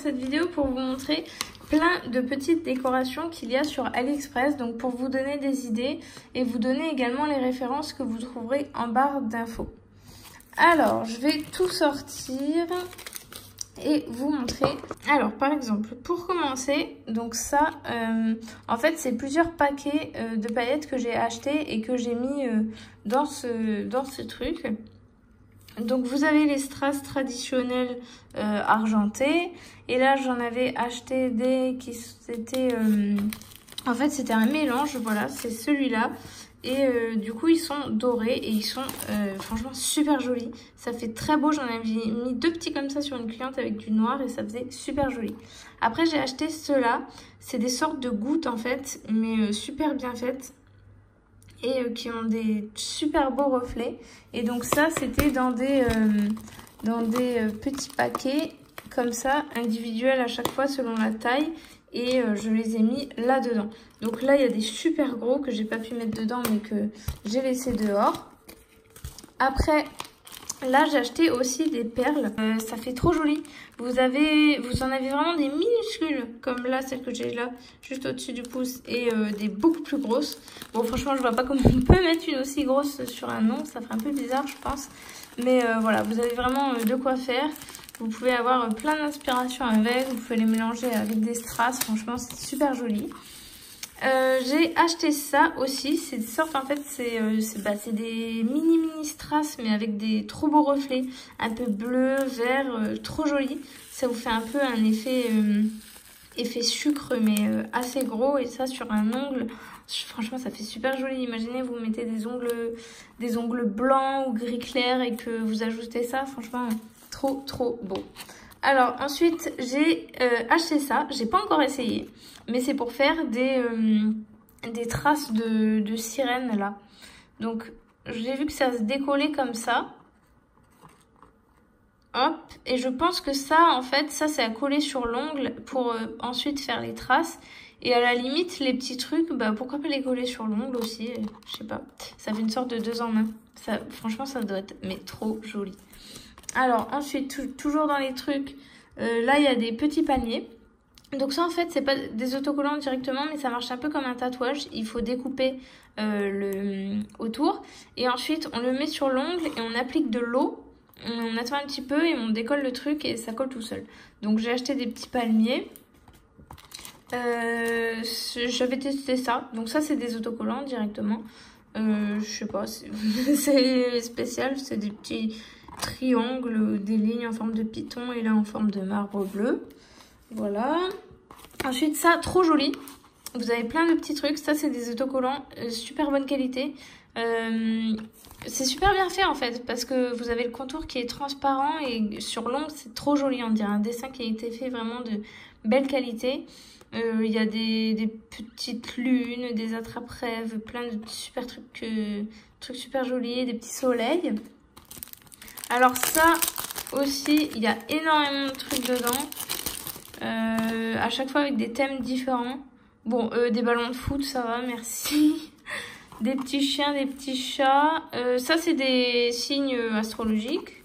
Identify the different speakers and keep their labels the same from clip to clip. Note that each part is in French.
Speaker 1: cette vidéo pour vous montrer plein de petites décorations qu'il y a sur AliExpress, donc pour vous donner des idées et vous donner également les références que vous trouverez en barre d'infos. Alors, je vais tout sortir et vous montrer. Alors, par exemple, pour commencer, donc ça, en fait, c'est plusieurs paquets de paillettes que j'ai acheté et que j'ai mis dans ce truc. Donc vous avez les strass traditionnels argentés, et là j'en avais acheté des qui étaient en fait c'était un mélange, voilà, c'est celui-là, et du coup ils sont dorés et ils sont franchement super jolis, ça fait très beau. J'en avais mis deux petits comme ça sur une cliente avec du noir et ça faisait super joli. Après j'ai acheté ceux-là, c'est des sortes de gouttes en fait, mais super bien faites et qui ont des super beaux reflets. Et donc ça c'était dans des petits paquets comme ça, individuels à chaque fois selon la taille, et je les ai mis là dedans. Donc là il y a des super gros que j'ai pas pu mettre dedans mais que j'ai laissé dehors. Après là j'ai acheté aussi des perles, ça fait trop joli. Vous en avez vraiment des minuscules, comme là celle que j'ai là juste au-dessus du pouce, et des beaucoup plus grosses. Bon franchement je vois pas comment on peut mettre une aussi grosse sur un ongle, ça ferait un peu bizarre je pense. Mais voilà, vous avez vraiment de quoi faire. Vous pouvez avoir plein d'inspiration avec, vous pouvez les mélanger avec des strass, franchement c'est super joli. J'ai acheté ça aussi, c'est des sortes, en fait c'est des mini strass mais avec des trop beaux reflets, un peu bleu, vert, trop joli. Ça vous fait un peu un effet sucre mais assez gros, et ça sur un ongle, franchement ça fait super joli. Imaginez vous mettez des ongles blancs ou gris clair et que vous ajoutez ça, franchement trop beau. Alors ensuite j'ai acheté ça, j'ai pas encore essayé, mais c'est pour faire des traces de sirène là. Donc j'ai vu que ça se décollait comme ça. Hop, et je pense que ça en fait, ça c'est à coller sur l'ongle pour ensuite faire les traces. Et à la limite les petits trucs, bah pourquoi pas les coller sur l'ongle aussi, je sais pas. Ça fait une sorte de 2 en 1. Ça, franchement ça doit être mais trop joli. Alors ensuite, toujours dans les trucs, là il y a des petits palmiers. Donc ça en fait c'est pas des autocollants directement, mais ça marche un peu comme un tatouage. Il faut découper autour et ensuite on le met sur l'ongle et on applique de l'eau. On attend un petit peu et on décolle le truc et ça colle tout seul. Donc j'ai acheté des petits palmiers. J'avais testé ça. Donc ça c'est des autocollants directement. Je sais pas, c'est spécial, c'est des petits triangles, des lignes en forme de python et là en forme de marbre bleu. Voilà. Ensuite ça, trop joli. Vous avez plein de petits trucs. Ça c'est des autocollants super bonne qualité. C'est super bien fait en fait, parce que vous avez le contour qui est transparent et sur l'ongle c'est trop joli. On dirait un dessin qui a été fait vraiment de belle qualité. Il y a des petites lunes, des attrape-rêves, plein de super trucs super jolis, des petits soleils. Alors ça aussi, il y a énormément de trucs dedans, à chaque fois avec des thèmes différents. Bon, des ballons de foot, ça va, merci. Des petits chiens, des petits chats. Ça, c'est des signes astrologiques.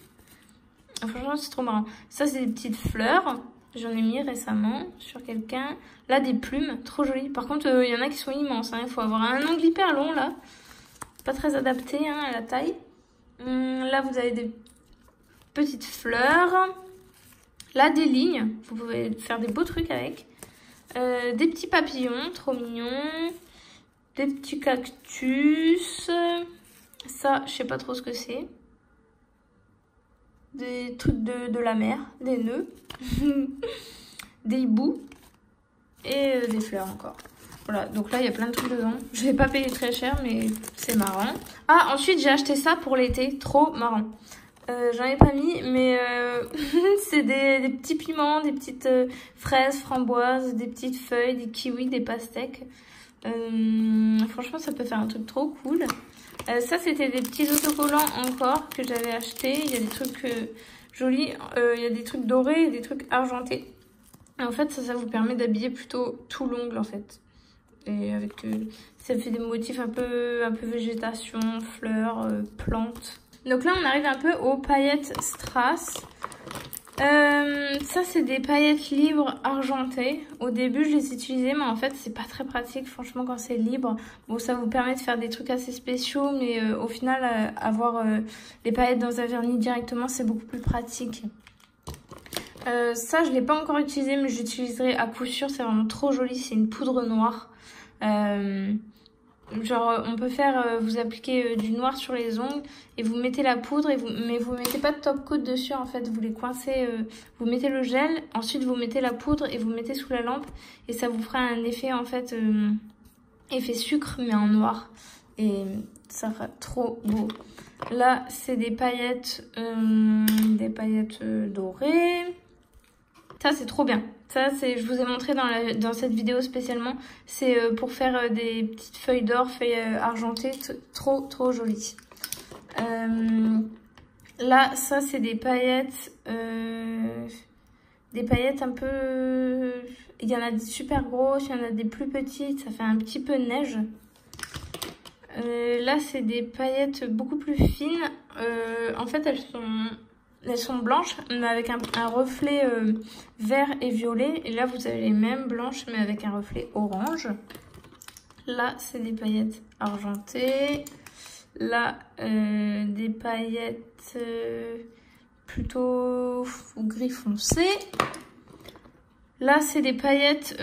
Speaker 1: Franchement, c'est trop marrant. Ça, c'est des petites fleurs. J'en ai mis récemment sur quelqu'un. Là, des plumes, trop jolies. Par contre, il y en a qui sont immenses. Il faut avoir un ongle hyper long, là. Pas très adapté à la taille. Là, vous avez des petites fleurs. Là, des lignes. Vous pouvez faire des beaux trucs avec. Des petits papillons, trop mignons. Des petits cactus. Ça, je sais pas trop ce que c'est. Des trucs de la mer. Des nœuds. Des hiboux. Et des fleurs encore. Voilà, donc là, il y a plein de trucs dedans. Je vais pas payer très cher, mais c'est marrant. Ah, ensuite, j'ai acheté ça pour l'été. Trop marrant. J'en ai pas mis, mais c'est des petits piments, des petites fraises, framboises, des petites feuilles, des kiwis, des pastèques. Franchement, ça peut faire un truc trop cool. Ça, c'était des petits autocollants encore que j'avais acheté. Il y a des trucs jolis. Il y a des trucs dorés et des trucs argentés. Et en fait, ça vous permet d'habiller plutôt tout l'ongle, en fait. Et avec ça fait des motifs un peu végétation, fleurs, plantes. Donc là, on arrive un peu aux paillettes strass. Ça c'est des paillettes libres argentées. Au début je les utilisais mais en fait c'est pas très pratique franchement quand c'est libre. Bon ça vous permet de faire des trucs assez spéciaux mais au final avoir les paillettes dans un vernis directement c'est beaucoup plus pratique. Ça je l'ai pas encore utilisé mais j'utiliserai à coup sûr, c'est vraiment trop joli, c'est une poudre noire. Genre on peut faire, vous appliquez du noir sur les ongles et vous mettez la poudre, mais vous mettez pas de top coat dessus en fait, vous les coincez, vous mettez le gel, ensuite vous mettez la poudre et vous mettez sous la lampe et ça vous fera un effet en fait, effet sucre mais en noir et ça fera trop beau. Là c'est des paillettes dorées. Ça c'est trop bien. Ça, je vous ai montré dans cette vidéo spécialement. C'est pour faire des petites feuilles d'or, feuilles argentées. Trop jolies. Là, ça, c'est des paillettes. Des paillettes un peu... Il y en a des super grosses, il y en a des plus petites. Ça fait un petit peu neige. Là, c'est des paillettes beaucoup plus fines. En fait, elles sont blanches, mais avec un reflet vert et violet. Et là, vous avez les mêmes blanches, mais avec un reflet orange. Là, c'est des paillettes argentées. Là, des paillettes plutôt gris foncé. Là, c'est des paillettes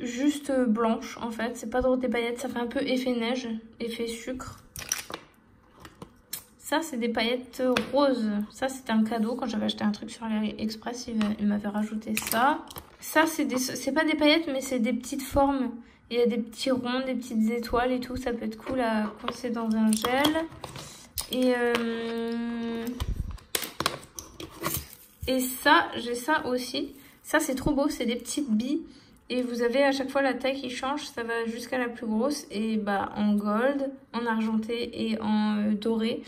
Speaker 1: juste blanches, en fait. C'est pas trop des paillettes, ça fait un peu effet neige, effet sucre. Ça, c'est des paillettes roses. Ça, c'était un cadeau. Quand j'avais acheté un truc sur AliExpress, il m'avait rajouté ça. Ça, c'est pas des paillettes, mais c'est des petites formes. Il y a des petits ronds, des petites étoiles et tout. Ça peut être cool à coincer dans un gel. Et ça, j'ai ça aussi. Ça, c'est trop beau. C'est des petites billes. Et vous avez à chaque fois la taille qui change. Ça va jusqu'à la plus grosse. Et bah, en gold, en argenté et en doré.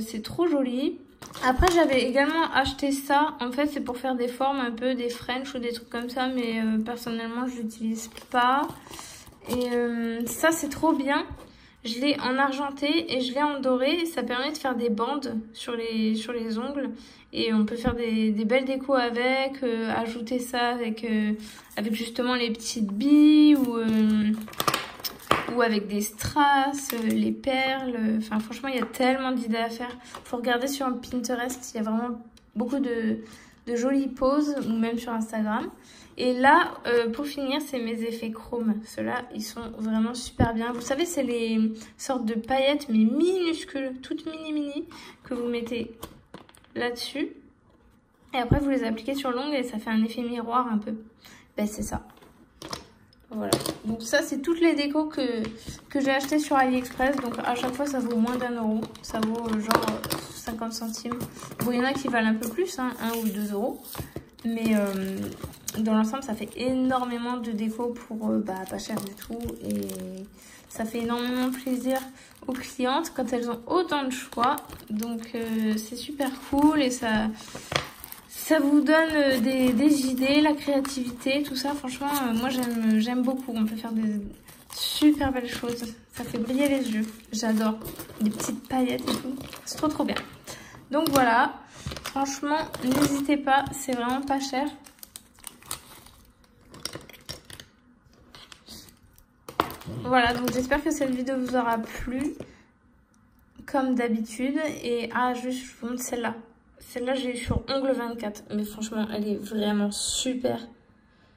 Speaker 1: C'est trop joli. Après j'avais également acheté ça. En fait c'est pour faire des formes un peu des French ou des trucs comme ça. Mais personnellement je l'utilise pas. Et ça c'est trop bien. Je l'ai en argenté et je l'ai en doré. Ça permet de faire des bandes sur les ongles. Et on peut faire des belles décos avec. Ajouter ça avec justement les petites billes ou avec des strass, les perles. Enfin, franchement, il y a tellement d'idées à faire. Faut regarder sur Pinterest. Il y a vraiment beaucoup de jolies poses, ou même sur Instagram. Et là, pour finir, c'est mes effets chrome. Ceux-là, ils sont vraiment super bien. Vous savez, c'est les sortes de paillettes, mais minuscules, toutes mini, que vous mettez là-dessus. Et après, vous les appliquez sur l'ongle et ça fait un effet miroir un peu. Ben, c'est ça. Voilà, donc ça c'est toutes les décos que j'ai acheté sur AliExpress. Donc à chaque fois ça vaut moins d'1 €. Ça vaut genre 50 centimes. Bon, il y en a qui valent un peu plus, hein, 1 ou 2 €. Mais dans l'ensemble ça fait énormément de décos pour pas cher du tout. Et ça fait énormément plaisir aux clientes quand elles ont autant de choix. Donc c'est super cool et ça vous donne des idées, la créativité, tout ça. Franchement, moi, j'aime beaucoup. On peut faire des super belles choses. Ça fait briller les yeux. J'adore. Des petites paillettes et tout. C'est trop bien. Donc voilà. Franchement, n'hésitez pas. C'est vraiment pas cher. Voilà. Donc j'espère que cette vidéo vous aura plu. Comme d'habitude. Et juste, je vous montre celle-là. Celle-là, j'ai eu sur Ongle 24. Mais franchement, elle est vraiment super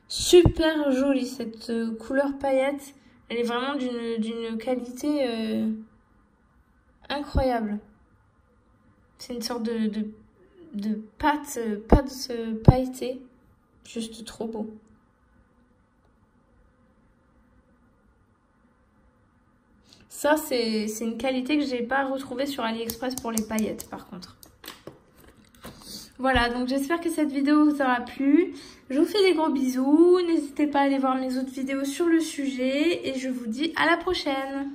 Speaker 1: jolie. Cette couleur paillette, elle est vraiment d'une qualité incroyable. C'est une sorte de pâte pailletée. Juste trop beau. Ça, c'est une qualité que j'ai pas retrouvée sur AliExpress pour les paillettes, par contre. Voilà, donc j'espère que cette vidéo vous aura plu. Je vous fais des gros bisous. N'hésitez pas à aller voir mes autres vidéos sur le sujet. Et je vous dis à la prochaine.